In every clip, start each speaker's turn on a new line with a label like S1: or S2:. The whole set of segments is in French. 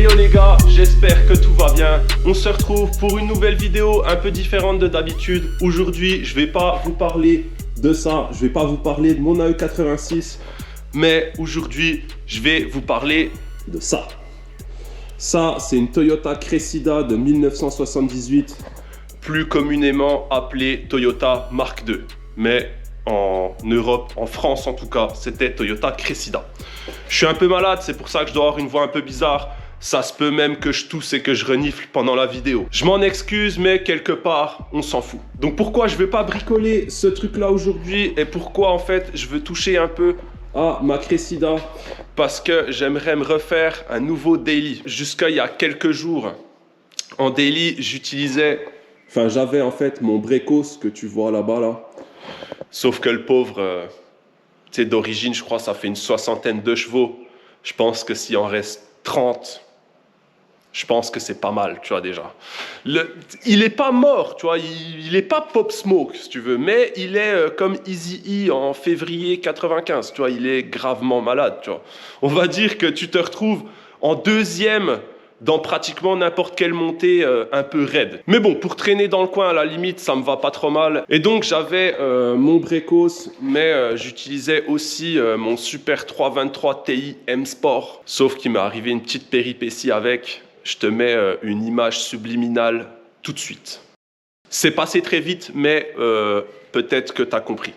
S1: yo les gars, j'espère que tout va bien. On se retrouve pour une nouvelle vidéo un peu différente de d'habitude. Aujourd'hui, je vais pas vous parler de ça, je vais pas vous parler de mon AE86, mais aujourd'hui, je vais vous parler de ça. Ça, c'est une Toyota Cressida de 1978, plus communément appelée Toyota Mark II. Mais en Europe, en France en tout cas, c'était Toyota Cressida. Je suis un peu malade, c'est pour ça que je dois avoir une voix un peu bizarre. Ça se peut même que je tousse et que je renifle pendant la vidéo. Je m'en excuse, mais quelque part, on s'en fout. Donc pourquoi je vais pas bricoler ce truc-là aujourd'hui et pourquoi en fait je veux toucher un peu à ma Cressida? Parce que j'aimerais me refaire un nouveau daily. Jusqu'à il y a quelques jours, en daily, j'avais en fait mon Brecos que tu vois là-bas là. Sauf que le pauvre, tu sais, d'origine, je crois, ça fait une 60aine de chevaux. Je pense que s'il en reste 30, je pense que c'est pas mal, tu vois, déjà. Il est pas mort, tu vois, il est pas Pop Smoke, si tu veux, mais il est comme Eazy-E en février 95, tu vois, il est gravement malade, tu vois. On va dire que tu te retrouves en deuxième dans pratiquement n'importe quelle montée un peu raide. Mais bon, pour traîner dans le coin, à la limite, ça me va pas trop mal. Et donc, j'avais mon Brecos, mais j'utilisais aussi mon Super 323 Ti M Sport. Sauf qu'il m'est arrivé une petite péripétie avec. Je te mets une image subliminale tout de suite. C'est passé très vite, mais peut-être que tu as compris.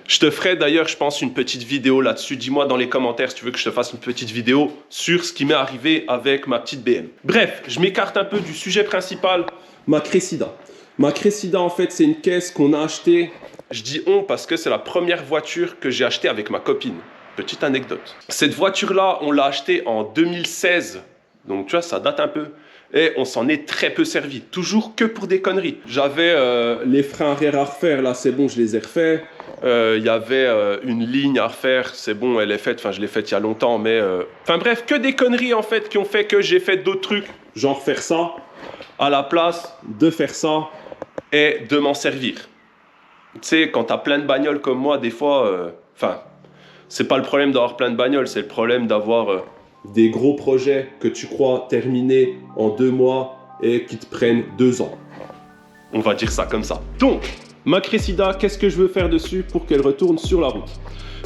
S1: Je te ferai d'ailleurs, je pense, une petite vidéo là-dessus. Dis-moi dans les commentaires si tu veux que je te fasse une petite vidéo sur ce qui m'est arrivé avec ma petite BM. Bref, je m'écarte un peu du sujet principal. Ma Cressida. Ma Cressida, en fait, c'est une caisse qu'on a achetée. Je dis on parce que c'est la première voiture que j'ai achetée avec ma copine. Petite anecdote. Cette voiture-là, on l'a achetée en 2016. Donc, tu vois, ça date un peu. Et on s'en est très peu servi. Toujours que pour des conneries. J'avais les freins arrière à refaire. Là, c'est bon, je les ai refaits. Il y avait une ligne à refaire, c'est bon, elle est faite, enfin je l'ai faite il y a longtemps, mais... Enfin bref, que des conneries en fait qui ont fait que j'ai fait d'autres trucs, genre faire ça, à la place de faire ça et de m'en servir. Tu sais, quand t'as plein de bagnoles comme moi, des fois, c'est pas le problème d'avoir plein de bagnoles, c'est le problème d'avoir des gros projets que tu crois terminer en 2 mois et qui te prennent 2 ans. On va dire ça comme ça. Donc, ma Cressida, qu'est-ce que je veux faire dessus pour qu'elle retourne sur la route?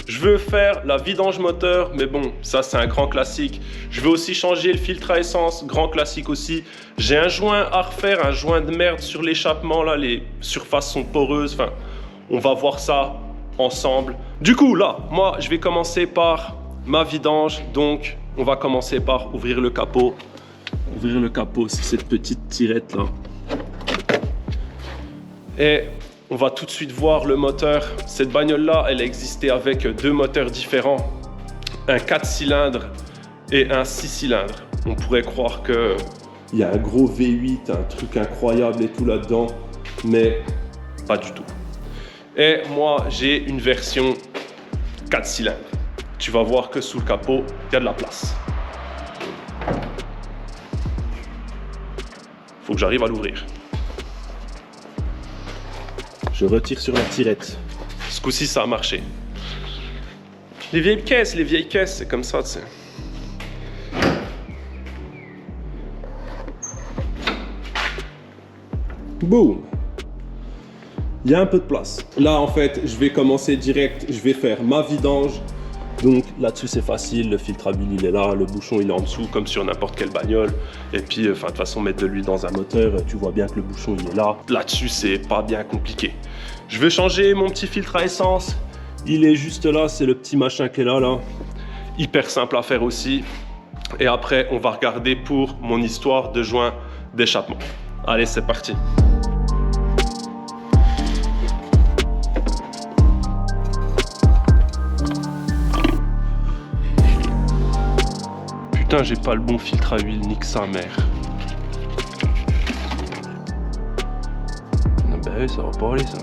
S1: Je veux faire la vidange moteur, mais bon, ça c'est un grand classique. Je veux aussi changer le filtre à essence, grand classique aussi. J'ai un joint à refaire, un joint de merde sur l'échappement, là, les surfaces sont poreuses. Enfin, on va voir ça ensemble. Du coup, là, moi, je vais commencer par ma vidange. Donc, on va commencer par ouvrir le capot. Ouvrir le capot, c'est cette petite tirette là. Et on va tout de suite voir le moteur. Cette bagnole-là, elle existait avec 2 moteurs différents. Un 4 cylindres et un 6 cylindres. On pourrait croire qu'il y a un gros V8, un truc incroyable et tout là-dedans. Mais pas du tout. Et moi, j'ai une version 4 cylindres. Tu vas voir que sous le capot, il y a de la place. Faut que j'arrive à l'ouvrir. Je retire sur la tirette. Ce coup-ci, ça a marché. Les vieilles caisses, c'est comme ça, tu sais. Boum. Il y a un peu de place. Là, en fait, je vais commencer direct. Je vais faire ma vidange. Donc là-dessus, c'est facile. Le filtre à huile, il est là. Le bouchon, il est en dessous, comme sur n'importe quelle bagnole. Et puis, de toute façon, mettre de l'huile dans un moteur, tu vois bien que le bouchon, il est là. Là-dessus, c'est pas bien compliqué. Je vais changer mon petit filtre à essence. Il est juste là. C'est le petit machin qui est là. Hyper simple à faire aussi. Et après, on va regarder pour mon histoire de joint d'échappement. Allez, c'est parti. Putain, j'ai pas le bon filtre à huile, nique sa mère. Non, bah oui, ça va pas aller ça.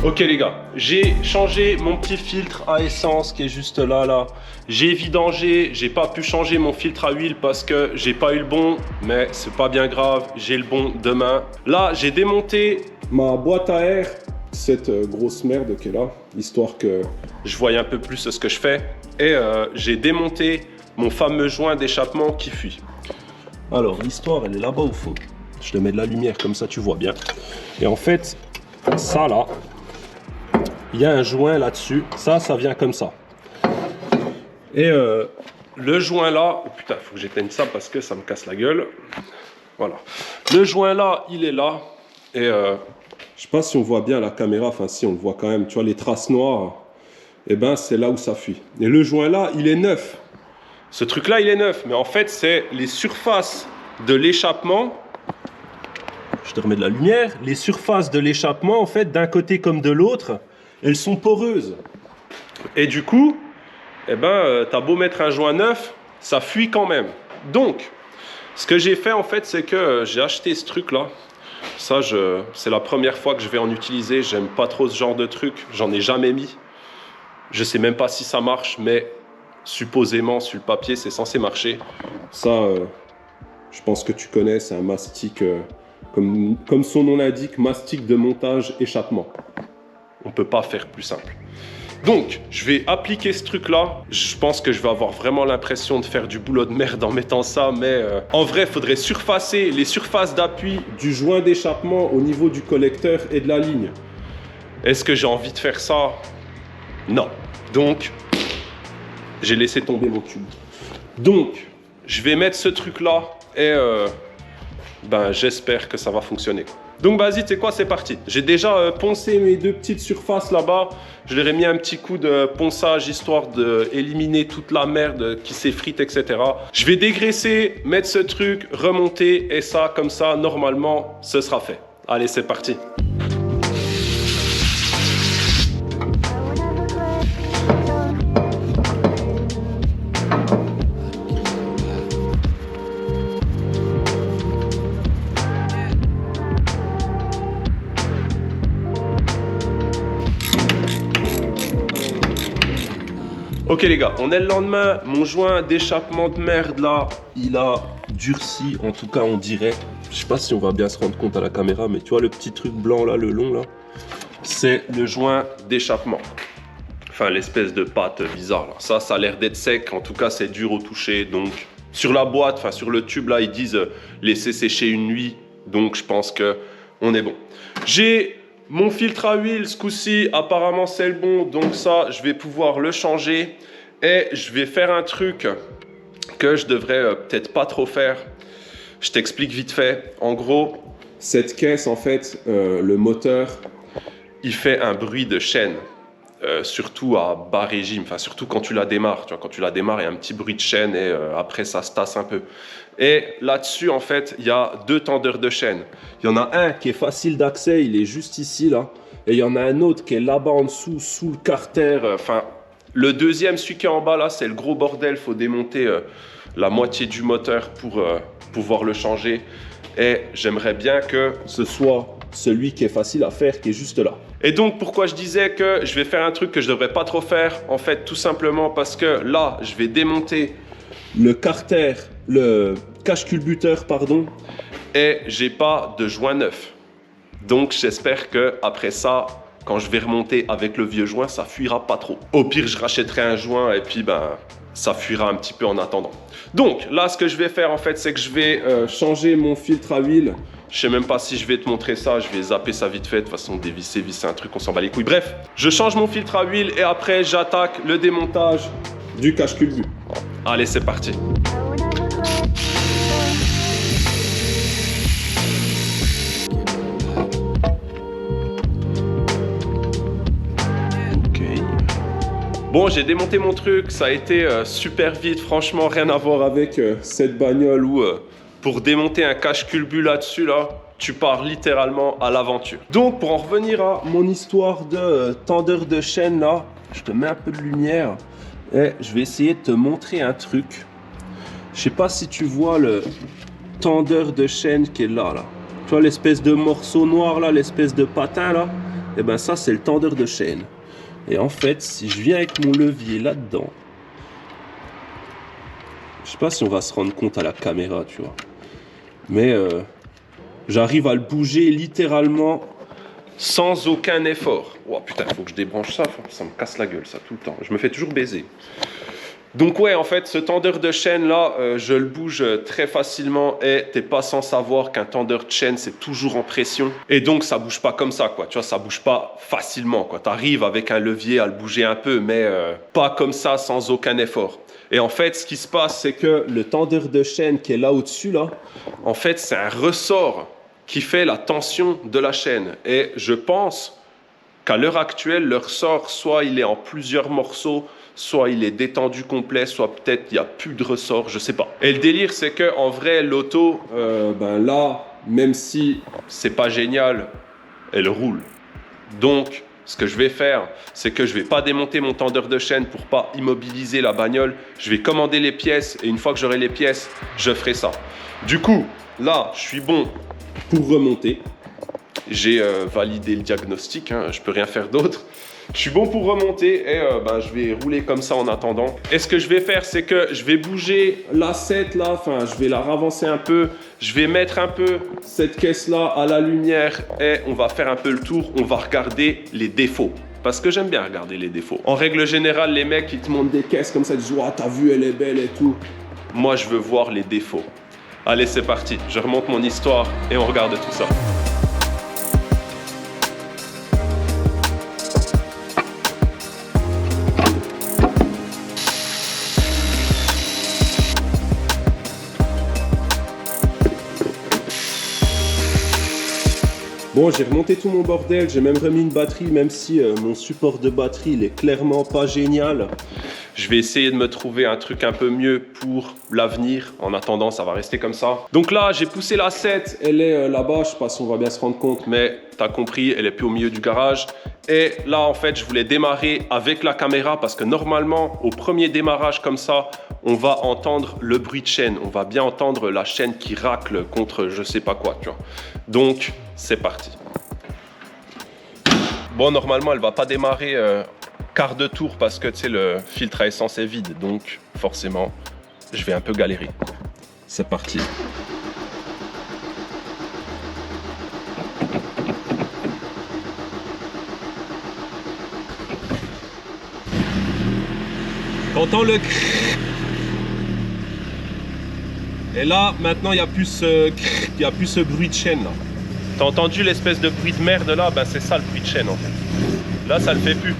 S1: Ok les gars, j'ai changé mon petit filtre à essence qui est juste là. J'ai vidangé, j'ai pas pu changer mon filtre à huile parce que j'ai pas eu le bon, mais c'est pas bien grave, j'ai le bon demain. Là, j'ai démonté ma boîte à air cette grosse merde qui est là, histoire que je voie un peu plus ce que je fais. Et j'ai démonté mon fameux joint d'échappement qui fuit. Alors l'histoire elle est là-bas au fond. Je te mets de la lumière comme ça tu vois bien. Et en fait, ça là, il y a un joint là-dessus. Ça vient comme ça. Et le joint là, oh putain, il faut que j'éteigne ça parce que ça me casse la gueule. Voilà. Le joint là, il est là. Et je sais pas si on voit bien la caméra, enfin si on le voit quand même, tu vois les traces noires, et ben c'est là où ça fuit. Et le joint là, il est neuf. Ce truc là, il est neuf, mais en fait c'est les surfaces de l'échappement. Je te remets de la lumière. Les surfaces de l'échappement, en fait, d'un côté comme de l'autre, elles sont poreuses. Et du coup, eh ben, t'as beau mettre un joint neuf, ça fuit quand même. Donc, ce que j'ai fait en fait, c'est que j'ai acheté ce truc là. Ça, c'est la première fois que je vais en utiliser. J'aime pas trop ce genre de truc. J'en ai jamais mis. Je sais même pas si ça marche, mais supposément sur le papier, c'est censé marcher. Ça, je pense que tu connais. C'est un mastic, comme son nom l'indique, mastic de montage échappement. On peut pas faire plus simple. Donc, je vais appliquer ce truc-là. Je pense que je vais avoir vraiment l'impression de faire du boulot de merde en mettant ça, mais en vrai, il faudrait surfacer les surfaces d'appui du joint d'échappement au niveau du collecteur et de la ligne. Est-ce que j'ai envie de faire ça? Non. Donc, j'ai laissé tomber mon cube. Donc, je vais mettre ce truc-là et ben, j'espère que ça va fonctionner. Donc vas-y, tu sais quoi, c'est parti. J'ai déjà poncé mes deux petites surfaces là-bas. Je leur ai mis un petit coup de ponçage histoire d'éliminer toute la merde qui s'effrite, etc. Je vais dégraisser, mettre ce truc, remonter et ça, comme ça, normalement, ce sera fait. Allez, c'est parti. Ok les gars, on est le lendemain, mon joint d'échappement de merde là, il a durci, en tout cas on dirait. Je sais pas si on va bien se rendre compte à la caméra, mais tu vois le petit truc blanc là, le long là, c'est le joint d'échappement. Enfin l'espèce de pâte bizarre là, ça a l'air d'être sec, en tout cas c'est dur au toucher, donc sur la boîte, enfin sur le tube là, ils disent laisser sécher une nuit, donc je pense que on est bon. J'ai mon filtre à huile, ce coup-ci, apparemment c'est le bon, donc ça, je vais pouvoir le changer. Et je vais faire un truc que je devrais peut-être pas trop faire. Je t'explique vite fait. En gros, cette caisse, en fait, le moteur, il fait un bruit de chaîne. Surtout à bas régime, enfin surtout quand tu la démarres. Tu vois, quand tu la démarres, il y a un petit bruit de chaîne et après ça se tasse un peu. Et là-dessus, en fait, il y a deux tendeurs de chaîne. Il y en a un qui est facile d'accès, il est juste ici, là. Et il y en a un autre qui est là-bas en dessous, sous le carter. Enfin, le deuxième, celui qui est en bas, là, c'est le gros bordel. Il faut démonter la moitié du moteur pour pouvoir le changer. Et j'aimerais bien que ce soit celui qui est facile à faire, qui est juste là. Et donc, pourquoi je disais que je vais faire un truc que je ne devrais pas trop faire? En fait, tout simplement parce que là, je vais démonter le carter, le cache-culbuteur, pardon, et j'ai pas de joint neuf. Donc, j'espère que après ça, quand je vais remonter avec le vieux joint, ça fuira pas trop. Au pire, je rachèterai un joint et puis, ben, ça fuira un petit peu en attendant. Donc, là, ce que je vais faire, en fait, c'est que je vais changer mon filtre à huile. Je sais même pas si je vais te montrer ça, je vais zapper ça vite fait. De toute façon, dévisser, visser un truc, on s'en bat les couilles. Bref, je change mon filtre à huile et après, j'attaque le démontage du cache-culbu. Allez, c'est parti. Bon, j'ai démonté mon truc, ça a été super vite, franchement, rien à voir avec cette bagnole où pour démonter un cache-culbu là-dessus, là, tu pars littéralement à l'aventure. Donc, pour en revenir à mon histoire de tendeur de chaîne, là, je te mets un peu de lumière et je vais essayer de te montrer un truc. Je sais pas si tu vois le tendeur de chaîne qui est là, là. Tu vois l'espèce de morceau noir, là, l'espèce de patin, là. Et ben ça, c'est le tendeur de chaîne. Et en fait, si je viens avec mon levier là-dedans, je sais pas si on va se rendre compte à la caméra, tu vois. Mais j'arrive à le bouger littéralement sans aucun effort. Oh putain, il faut que je débranche ça, ça me casse la gueule ça tout le temps. Je me fais toujours baiser. Donc ouais, en fait, ce tendeur de chaîne là, je le bouge très facilement et t'es pas sans savoir qu'un tendeur de chaîne, c'est toujours en pression. Et donc, ça bouge pas comme ça, quoi. Tu vois, ça bouge pas facilement, quoi. T'arrives avec un levier à le bouger un peu, mais pas comme ça, sans aucun effort. Et en fait, ce qui se passe, c'est que le tendeur de chaîne qui est là au-dessus, là, en fait, c'est un ressort qui fait la tension de la chaîne. Et je pense qu'à l'heure actuelle, le ressort, soit il est en plusieurs morceaux, soit il est détendu complet, soit peut-être il n'y a plus de ressort, je sais pas. Et le délire, c'est que en vrai, l'auto, là, même si c'est pas génial, elle roule. Donc, ce que je vais faire, c'est que je vais pas démonter mon tendeur de chaîne pour pas immobiliser la bagnole. Je vais commander les pièces et une fois que j'aurai les pièces, je ferai ça. Du coup, là, je suis bon pour remonter. J'ai validé le diagnostic, hein, je peux rien faire d'autre. Je suis bon pour remonter et je vais rouler comme ça en attendant. Et ce que je vais faire, c'est que je vais bouger la 7 là, enfin je vais la ravancer un peu. Je vais mettre un peu cette caisse là à la lumière et on va faire un peu le tour. On va regarder les défauts. Parce que j'aime bien regarder les défauts. En règle générale, les mecs, ils te montrent des caisses comme ça, ils disent « Ouah, t'as vu, elle est belle et tout. » Moi, je veux voir les défauts. Allez, c'est parti. Je remonte mon histoire et on regarde tout ça. Bon, j'ai remonté tout mon bordel, j'ai même remis une batterie, même si mon support de batterie, il est clairement pas génial. Je vais essayer de me trouver un truc un peu mieux pour l'avenir. En attendant, ça va rester comme ça. Donc là, j'ai poussé la 7, elle est là-bas, je sais pas si on va bien se rendre compte, mais t'as compris, elle est plus au milieu du garage. Et là, en fait, je voulais démarrer avec la caméra parce que normalement, au premier démarrage comme ça, on va entendre le bruit de chaîne. On va bien entendre la chaîne qui racle contre je sais pas quoi, tu vois. Donc, c'est parti. Bon, normalement, elle va pas démarrer quart de tour parce que, tu sais, le filtre à essence est vide. Donc, forcément, je vais un peu galérer. C'est parti. T'entends le crrr. Et là, maintenant, il n'y a plus ce bruit de chaîne là. T'as entendu l'espèce de bruit de merde là? Ben c'est ça le bruit de chaîne en fait. Là, ça le fait plus.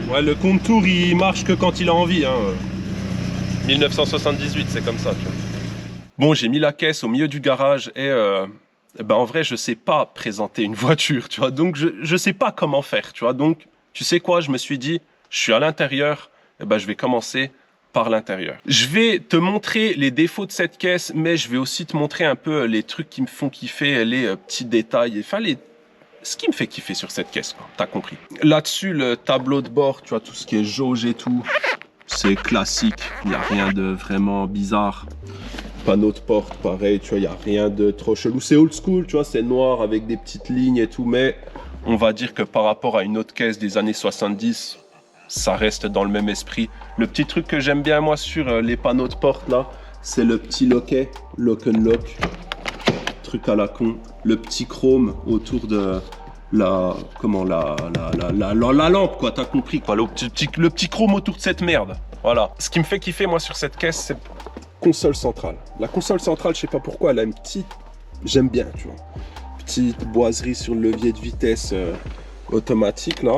S1: Ouais, le contour il marche que quand il a envie. Hein. 1978, c'est comme ça. Tu vois. Bon, j'ai mis la caisse au milieu du garage et en vrai, je sais pas présenter une voiture, tu vois. Donc, je sais pas comment faire, tu vois. Donc, tu sais quoi? Je me suis dit, je suis à l'intérieur, je vais commencer par l'intérieur. Je vais te montrer les défauts de cette caisse, mais je vais aussi te montrer un peu les trucs qui me font kiffer, les petits détails, enfin ce qui me fait kiffer sur cette caisse, t'as compris. Là-dessus, le tableau de bord, tu vois, tout ce qui est jauge et tout, c'est classique, il n'y a rien de vraiment bizarre. Panneau de porte, pareil, tu vois, il n'y a rien de trop chelou. C'est old school, tu vois, c'est noir avec des petites lignes et tout, mais on va dire que par rapport à une autre caisse des années 70, ça reste dans le même esprit. Le petit truc que j'aime bien moi sur les panneaux de porte là, c'est le petit loquet, lock and lock, truc à la con, le petit chrome autour de la lampe quoi, t'as compris quoi, le petit chrome autour de cette merde. Voilà. Ce qui me fait kiffer moi sur cette caisse, c'est console centrale. La console centrale, je sais pas pourquoi, elle a une petite, j'aime bien, tu vois, petite boiserie sur le levier de vitesse automatique là.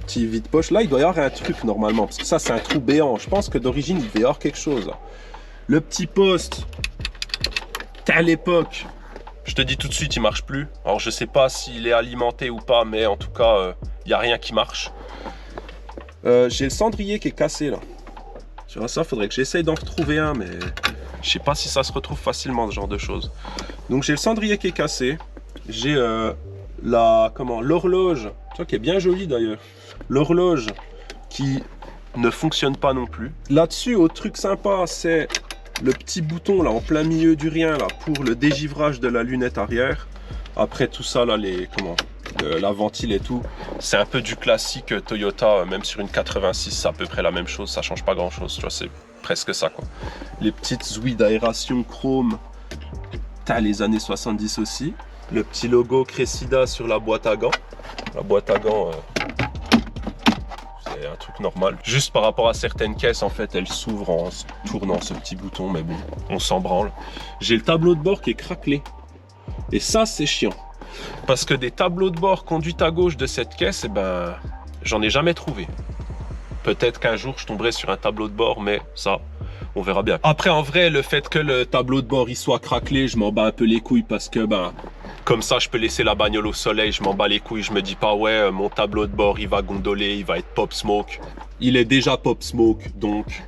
S1: Petit vide-poche. Là, il doit y avoir un truc normalement, parce que ça, c'est un trou béant. Je pense que d'origine, il devait y avoir quelque chose. Là. Le petit poste, à l'époque, je te dis tout de suite, il marche plus. Alors, je sais pas s'il est alimenté ou pas, mais en tout cas, il n'y a rien qui marche. J'ai le cendrier qui est cassé, là. Tu vois, ça, faudrait que j'essaye d'en retrouver un, mais je sais pas si ça se retrouve facilement, ce genre de choses. Donc, j'ai le cendrier qui est cassé. J'ai l'horloge, tu vois, qui est bien jolie d'ailleurs. L'horloge qui ne fonctionne pas non plus. Là-dessus, autre truc sympa, c'est le petit bouton là en plein milieu du rien là pour le dégivrage de la lunette arrière. Après tout ça là, la ventile et tout, c'est un peu du classique Toyota, même sur une 86, c'est à peu près la même chose, ça change pas grand chose, tu vois, c'est presque ça quoi. Les petites ouïes d'aération chrome T'as les années 70 aussi. Le petit logo Cressida sur la boîte à gants. La boîte à gants, c'est un truc normal. Juste par rapport à certaines caisses, en fait, elles s'ouvrent en tournant ce petit bouton, mais bon, on s'en branle. J'ai le tableau de bord qui est craquelé. Et ça, c'est chiant. Parce que des tableaux de bord conduite à gauche de cette caisse, eh ben, j'en ai jamais trouvé. Peut-être qu'un jour, je tomberai sur un tableau de bord, mais ça, on verra bien. Après, en vrai, le fait que le tableau de bord il soit craquelé, je m'en bats un peu les couilles parce que, ben, comme ça, je peux laisser la bagnole au soleil, je m'en bats les couilles. Je me dis pas, ouais, mon tableau de bord, il va gondoler, il va être pop smoke. Il est déjà pop smoke, donc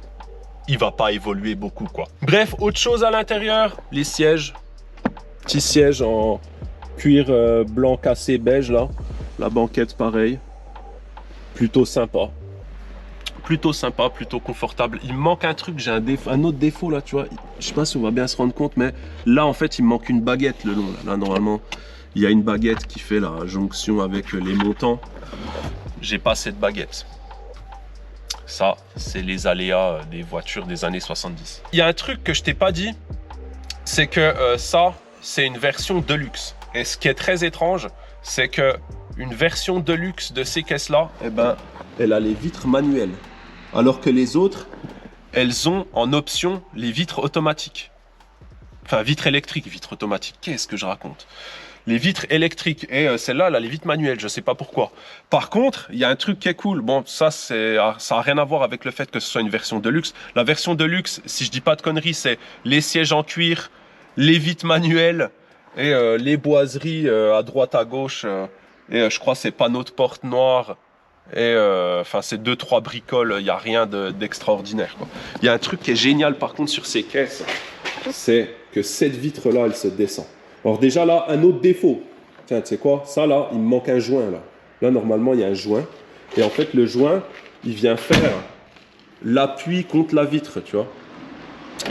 S1: il va pas évoluer beaucoup, quoi. Bref, autre chose à l'intérieur, les sièges. Petit siège en cuir blanc cassé beige, là. La banquette, pareil. Plutôt sympa. Plutôt confortable. Il me manque un truc, j'ai un autre défaut là, tu vois. Je sais pas si on va bien se rendre compte, mais là en fait il me manque une baguette le long. Là normalement il y a une baguette qui fait la jonction avec les montants. J'ai pas cette baguette. Ça, c'est les aléas des voitures des années 70. Il y a un truc que je t'ai pas dit, c'est que ça, c'est une version Deluxe. Et ce qui est très étrange, c'est que une version Deluxe de ces caisses-là, eh ben, elle a les vitres manuelles. Alors que les autres, elles ont en option les vitres automatiques. Enfin, vitres électriques, vitres automatiques. Qu'est-ce que je raconte? Les vitres électriques. Et celle-là, elle a les vitres manuelles. Je ne sais pas pourquoi. Par contre, il y a un truc qui est cool. Bon, ça n'a rien à voir avec le fait que ce soit une version de luxe. La version de luxe, si je dis pas de conneries, c'est les sièges en cuir, les vitres manuelles et les boiseries à droite, à gauche. Et je crois ces panneaux de porte noirs. Et enfin, c'est 2-3 bricoles, il n'y a rien d'extraordinaire, quoi. Il y a un truc qui est génial par contre sur ces caisses, c'est que cette vitre-là, elle se descend. Alors déjà là, un autre défaut. Tiens, tu sais quoi? Ça là, il me manque un joint là. Là, normalement, il y a un joint. Et en fait, le joint, il vient faire l'appui contre la vitre, tu vois.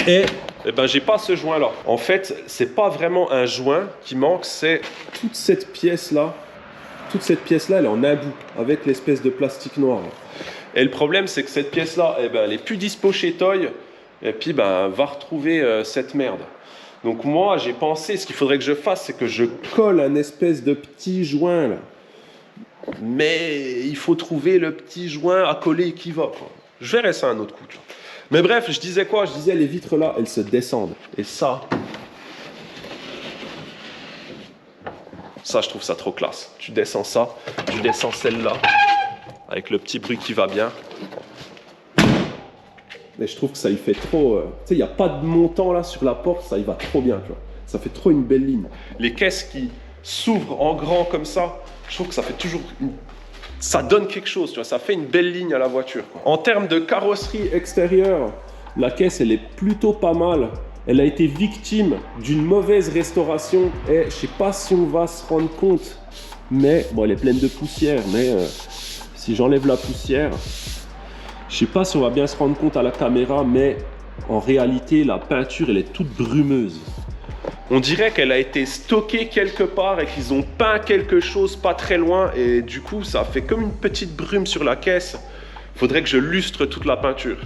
S1: Et ben, j'ai pas ce joint-là. En fait, c'est pas vraiment un joint qui manque, c'est toute cette pièce-là. Toute cette pièce-là, elle est en un bout, avec l'espèce de plastique noir. Et le problème, c'est que cette pièce-là, eh ben, elle est plus dispo chez Toy. Et puis, ben, va retrouver cette merde. Donc moi, j'ai pensé, ce qu'il faudrait que je fasse, c'est que je colle un espèce de petit joint, là. Mais il faut trouver le petit joint à coller qui va, quoi. Je verrai ça un autre coup, tu vois. Mais bref, je disais quoi? Je disais, les vitres, là, elles se descendent. Et ça, je trouve ça trop classe. Tu descends ça, tu descends celle-là, avec le petit bruit qui va bien. Mais je trouve que ça y fait trop... tu sais, il n'y a pas de montant là sur la porte, ça y va trop bien, tu vois. Ça fait trop une belle ligne. Les caisses qui s'ouvrent en grand comme ça, je trouve que ça fait toujours... Ça donne quelque chose, tu vois. Ça fait une belle ligne à la voiture, quoi. En termes de carrosserie extérieure, la caisse, elle est plutôt pas mal. Elle a été victime d'une mauvaise restauration et je sais pas si on va se rendre compte, mais bon, elle est pleine de poussière, mais si j'enlève la poussière, je sais pas si on va bien se rendre compte à la caméra, mais en réalité, la peinture, elle est toute brumeuse. On dirait qu'elle a été stockée quelque part et qu'ils ont peint quelque chose pas très loin et du coup, ça fait comme une petite brume sur la caisse. Il faudrait que je lustre toute la peinture.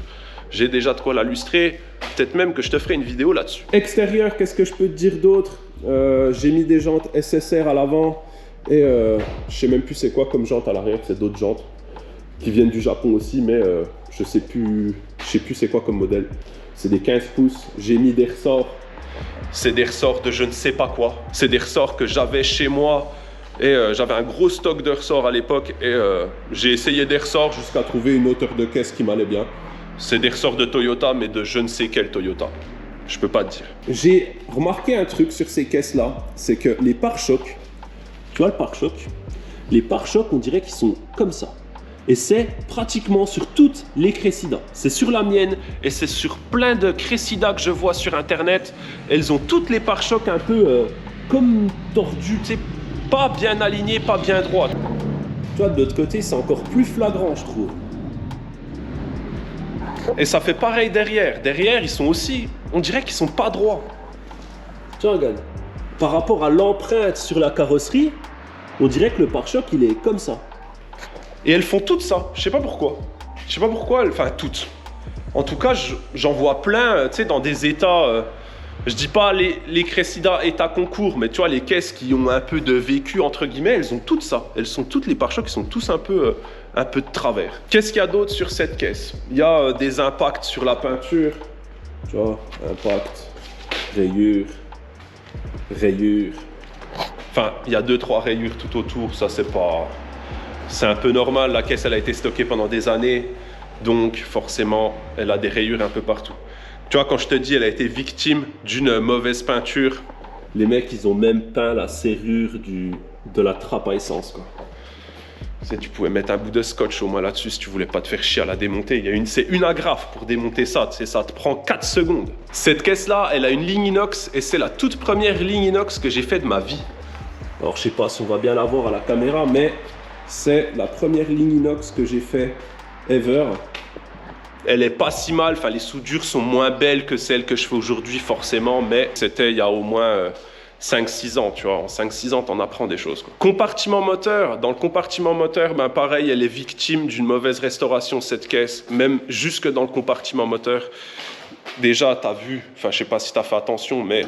S1: J'ai déjà de quoi la lustrer, peut-être même que je te ferai une vidéo là-dessus. Extérieur, qu'est-ce que je peux te dire d'autre? J'ai mis des jantes SSR à l'avant et je sais même plus c'est quoi comme jante à l'arrière, c'est d'autres jantes qui viennent du Japon aussi, mais je sais plus c'est quoi comme modèle. C'est des 15 pouces, j'ai mis des ressorts. C'est des ressorts de je ne sais pas quoi. C'est des ressorts que j'avais chez moi et j'avais un gros stock de ressorts à l'époque et j'ai essayé des ressorts jusqu'à trouver une hauteur de caisse qui m'allait bien. C'est des ressorts de Toyota, mais de je ne sais quel Toyota. Je peux pas te dire. J'ai remarqué un truc sur ces caisses-là, c'est que les pare-chocs, tu vois le pare-choc? Les pare-chocs, on dirait qu'ils sont comme ça. Et c'est pratiquement sur toutes les Cressida. C'est sur la mienne et c'est sur plein de Cressida que je vois sur Internet. Elles ont toutes les pare-chocs un peu comme tordus, tu sais, pas bien alignés, pas bien droits. Tu vois, de l'autre côté, c'est encore plus flagrant, je trouve. Et ça fait pareil derrière. Derrière, ils sont aussi, on dirait qu'ils sont pas droits. Tu regardes. Par rapport à l'empreinte sur la carrosserie, on dirait que le pare-choc, il est comme ça. Et elles font toutes ça. Je sais pas pourquoi. Je sais pas pourquoi, enfin toutes. En tout cas, j'en vois plein, tu sais, dans des états Je dis pas les Cressida état concours, mais tu vois, les caisses qui ont un peu de vécu, entre guillemets, elles ont toutes ça. Elles sont toutes, les pare-chocs, ils sont tous un peu de travers. Qu'est-ce qu'il y a d'autre sur cette caisse? Il y a des impacts sur la peinture. Tu vois, impact, rayures, rayures. Enfin, il y a 2-3 rayures tout autour, ça c'est pas... C'est un peu normal, la caisse elle a été stockée pendant des années, donc forcément elle a des rayures un peu partout. Tu vois, quand je te dis elle a été victime d'une mauvaise peinture, les mecs ils ont même peint la serrure de la trappe à essence quoi. Tu pouvais mettre un bout de scotch au moins là-dessus si tu voulais pas te faire chier à la démonter. C'est une agrafe pour démonter ça, ça te prend 4 secondes. Cette caisse-là, elle a une ligne inox et c'est la toute première ligne inox que j'ai fait de ma vie. Alors je sais pas si on va bien la voir à la caméra, mais c'est la première ligne inox que j'ai fait ever. Elle est pas si mal, enfin les soudures sont moins belles que celles que je fais aujourd'hui forcément, mais c'était il y a au moins... 5-6 ans, tu vois, en 5-6 ans, t'en apprends des choses, quoi. Compartiment moteur, dans le compartiment moteur, ben pareil, elle est victime d'une mauvaise restauration, cette caisse, même jusque dans le compartiment moteur. Déjà, t'as vu, enfin, je sais pas si t'as fait attention, mais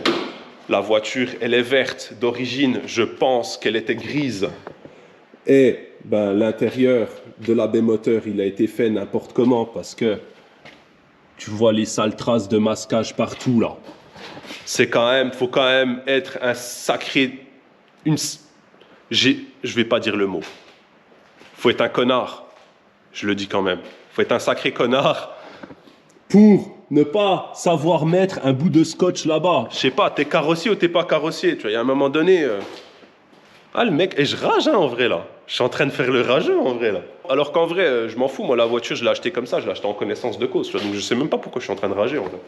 S1: la voiture, elle est verte d'origine, je pense qu'elle était grise. Et ben, l'intérieur de la baie moteur, il a été fait n'importe comment, parce que tu vois les sales traces de masquage partout, là. C'est quand même, faut quand même être un sacré, je vais pas dire le mot. Faut être un connard, je le dis quand même. Faut être un sacré connard pour ne pas savoir mettre un bout de scotch là-bas. Je sais pas, t'es carrossier ou t'es pas carrossier, tu vois. Il y a un moment donné, ah le mec, et je rage hein, en vrai là. Je suis en train de faire le rageux en vrai là. Alors qu'en vrai, je m'en fous. Moi la voiture, je l'ai achetée comme ça, je l'ai achetée en connaissance de cause. Tu vois, donc je sais même pas pourquoi je suis en train de rager en vrai.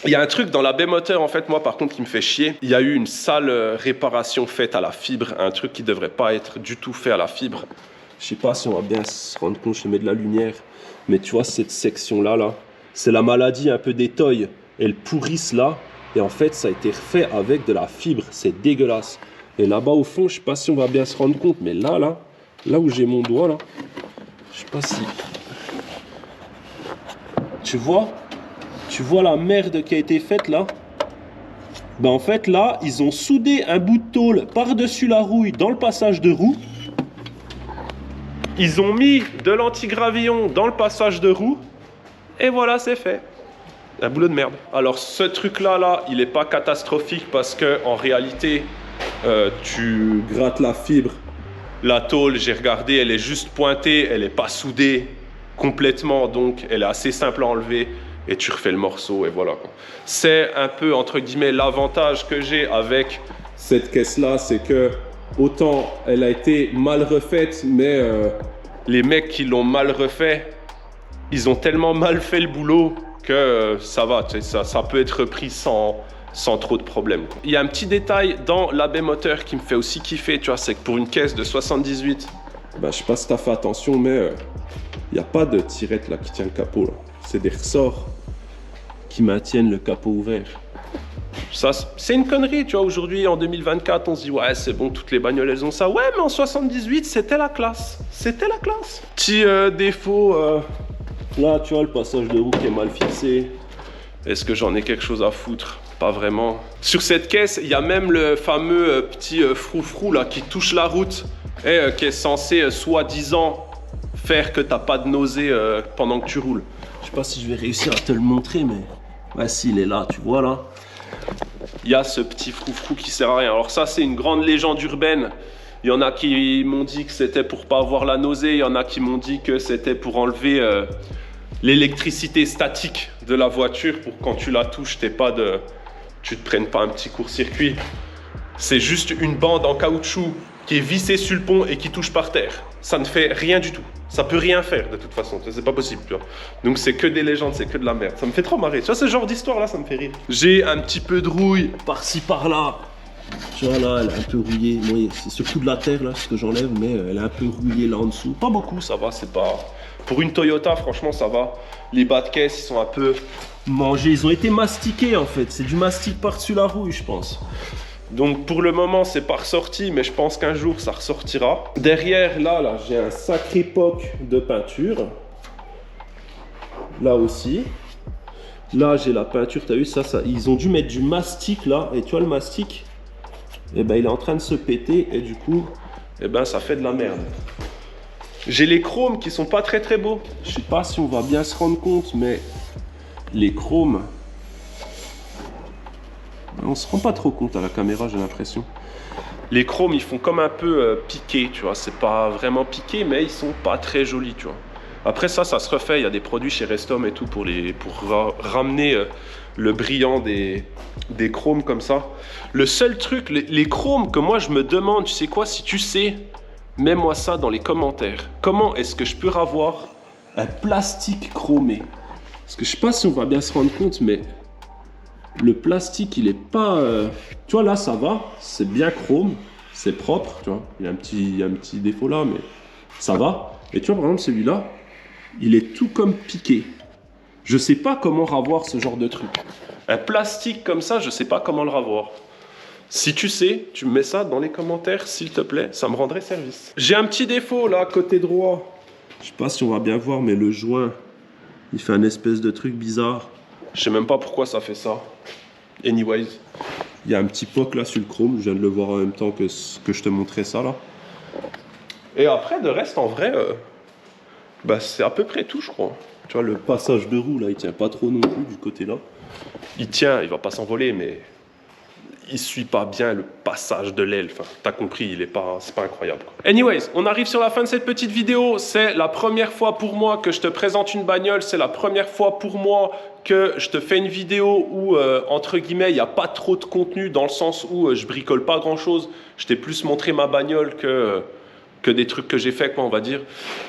S1: Il y a un truc dans la baie moteur, en fait, moi, par contre, qui me fait chier. Il y a eu une sale réparation faite à la fibre, un truc qui devrait pas être du tout fait à la fibre. Je sais pas si on va bien se rendre compte, je mets de la lumière, mais tu vois, cette section-là, là, c'est la maladie un peu des toys. Elles pourrissent là, et en fait, ça a été refait avec de la fibre. C'est dégueulasse. Et là-bas, au fond, je sais pas si on va bien se rendre compte, mais là où j'ai mon doigt, là, je sais pas si... Tu vois la merde qui a été faite là? Ben en fait là, ils ont soudé un bout de tôle par-dessus la rouille dans le passage de roue. Ils ont mis de l'antigravillon dans le passage de roue. Et voilà, c'est fait. Un boulot de merde. Alors ce truc-là, il n'est pas catastrophique parce que en réalité, tu grattes la fibre. La tôle, j'ai regardé, elle est juste pointée, elle n'est pas soudée complètement, donc elle est assez simple à enlever. Et tu refais le morceau et voilà. C'est un peu, entre guillemets, l'avantage que j'ai avec cette caisse-là, c'est que autant elle a été mal refaite, mais les mecs qui l'ont mal refait, ils ont tellement mal fait le boulot que ça va, ça peut être repris sans trop de problèmes. Il y a un petit détail dans la baie moteur qui me fait aussi kiffer, tu vois, c'est que pour une caisse de 78, ben, je sais pas si tu as fait attention, mais il n'y a pas de tirette là qui tient le capot là. C'est des ressorts qui maintiennent le capot ouvert. Ça, c'est une connerie, tu vois. Aujourd'hui, en 2024, on se dit, ouais, c'est bon, toutes les bagnoles, elles ont ça. Ouais, mais en 78, c'était la classe. C'était la classe. Petit défaut, là, tu vois, le passage de roue qui est mal fixé. Est-ce que j'en ai quelque chose à foutre? Pas vraiment. Sur cette caisse, il y a même le fameux petit froufrou, là, qui touche la route et qui est censé, soi-disant, faire que t'as pas de nausée pendant que tu roules. Je sais pas si je vais réussir à te le montrer, mais... Ouais, si, il est là, tu vois, là. Il y a ce petit froufrou qui sert à rien. Alors ça, c'est une grande légende urbaine. Il y en a qui m'ont dit que c'était pour pas avoir la nausée. Il y en a qui m'ont dit que c'était pour enlever l'électricité statique de la voiture. Pour quand tu la touches, tu te prennes pas un petit court-circuit. C'est juste une bande en caoutchouc qui est vissée sur le pont et qui touche par terre. Ça ne fait rien du tout. Ça peut rien faire de toute façon, c'est pas possible, tu vois. Donc c'est que des légendes, c'est que de la merde. Ça me fait trop marrer. Tu vois, ce genre d'histoire là, ça me fait rire. J'ai un petit peu de rouille par-ci par-là. Tu vois là, elle est un peu rouillée. Moi, c'est surtout de la terre là, ce que j'enlève, mais elle est un peu rouillée là en dessous. Pas beaucoup, ça va, c'est pas... Pour une Toyota, franchement, ça va. Les bas de caisse, ils sont un peu mangés. Ils ont été mastiqués en fait. C'est du mastic par-dessus la rouille, je pense. Donc pour le moment c'est pas ressorti, mais je pense qu'un jour ça ressortira. Derrière là j'ai un sacré poc de peinture. Là aussi. Là, j'ai la peinture, t'as vu ça, ils ont dû mettre du mastic là, et tu vois le mastic, et ben il est en train de se péter, et du coup, et ben ça fait de la merde. J'ai les chromes qui sont pas très beaux. Je sais pas si on va bien se rendre compte, mais les chromes, on se rend pas trop compte à la caméra, j'ai l'impression. Les chromes, ils font comme un peu piqué, tu vois. C'est pas vraiment piqué, mais ils sont pas très jolis, tu vois. Après ça se refait. Il y a des produits chez Restom et tout pour ramener le brillant des chromes comme ça. Le seul truc, les chromes que moi je me demande, tu sais quoi, si tu sais, mets-moi ça dans les commentaires. Comment est-ce que je peux avoir un plastique chromé? Parce que je sais pas si on va bien se rendre compte, mais le plastique, il est pas... Tu vois, là, ça va. C'est bien chrome. C'est propre, tu vois. Il y a un petit défaut là, mais ça va. Et tu vois, par exemple, celui-là, il est tout comme piqué. Je sais pas comment ravoir ce genre de truc. Un plastique comme ça, je sais pas comment le ravoir. Si tu sais, tu me mets ça dans les commentaires, s'il te plaît. Ça me rendrait service. J'ai un petit défaut, là, côté droit. Je sais pas si on va bien voir, mais le joint, il fait un espèce de truc bizarre. Je sais même pas pourquoi ça fait ça. Anyways, il y a un petit poc là sur le chrome. Je viens de le voir en même temps que je te montrais ça là. Et après, de reste, en vrai, bah, c'est à peu près tout, je crois. Tu vois, le passage de roue là, il tient pas trop non plus du côté là. Il tient, il va pas s'envoler, mais il suit pas bien le passage de l'aile. Enfin, t'as compris, c'est pas incroyable, quoi. Anyways, on arrive sur la fin de cette petite vidéo. C'est la première fois pour moi que je te présente une bagnole. C'est la première fois pour moi que je te fais une vidéo où, entre guillemets, il n'y a pas trop de contenu dans le sens où je bricole pas grand chose. Je t'ai plus montré ma bagnole que des trucs que j'ai fait, quoi, on va dire.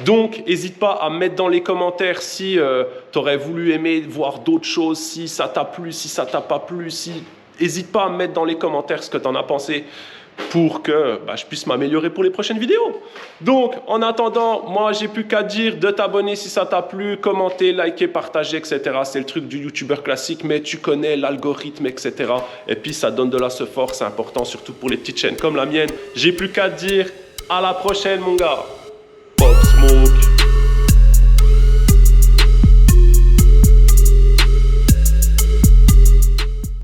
S1: Donc, n'hésite pas à mettre dans les commentaires si tu aurais voulu aimer voir d'autres choses, si ça t'a plu, si ça t'a pas plu, si... N'hésite pas à me mettre dans les commentaires ce que tu en as pensé pour que je puisse m'améliorer pour les prochaines vidéos. Donc, en attendant, moi, j'ai plus qu'à dire de t'abonner si ça t'a plu, commenter, liker, partager, etc. C'est le truc du youtubeur classique, mais tu connais l'algorithme, etc. Et puis, ça donne de la force, c'est important, surtout pour les petites chaînes comme la mienne. J'ai plus qu'à dire à la prochaine, mon gars. Pop Smoke.